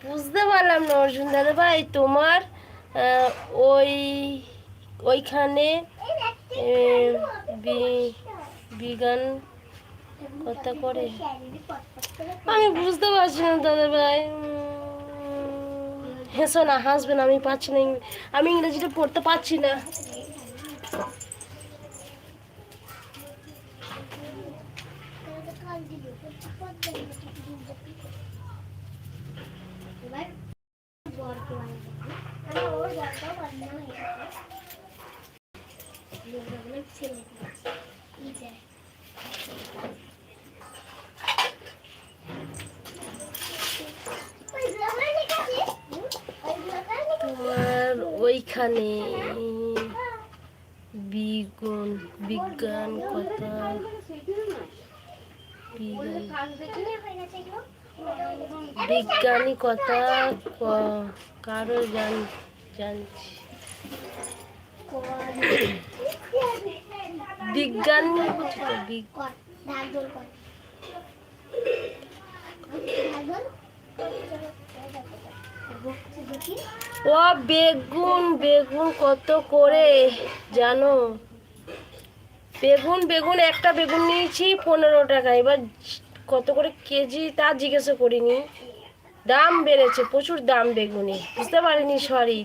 বুঝতে পারলাম না অর্জুন দাদা ভাই, তোমার ওই ওইখানে বিজ্ঞান কথা করে আমি বুঝতে পারছি না দাদা ভাই। হেসো না, হাসবে না, আমি পারছি না, আমি ইংরেজিটা পড়তে পারছি না। তোমার ওইখানে বিজ্ঞান কথা বিজ্ঞানী কথা কারো জানছি বিজ্ঞান ও বেগুন কত করে জানো? বেগুন একটা বেগুন নিয়েছি 15 টাকা, এবার কত করে কেজি তা জিজ্ঞাসা করিনি। দাম বেড়েছে, প্রচুর দাম বেগুনি, বুঝতে পারিনি, সরি।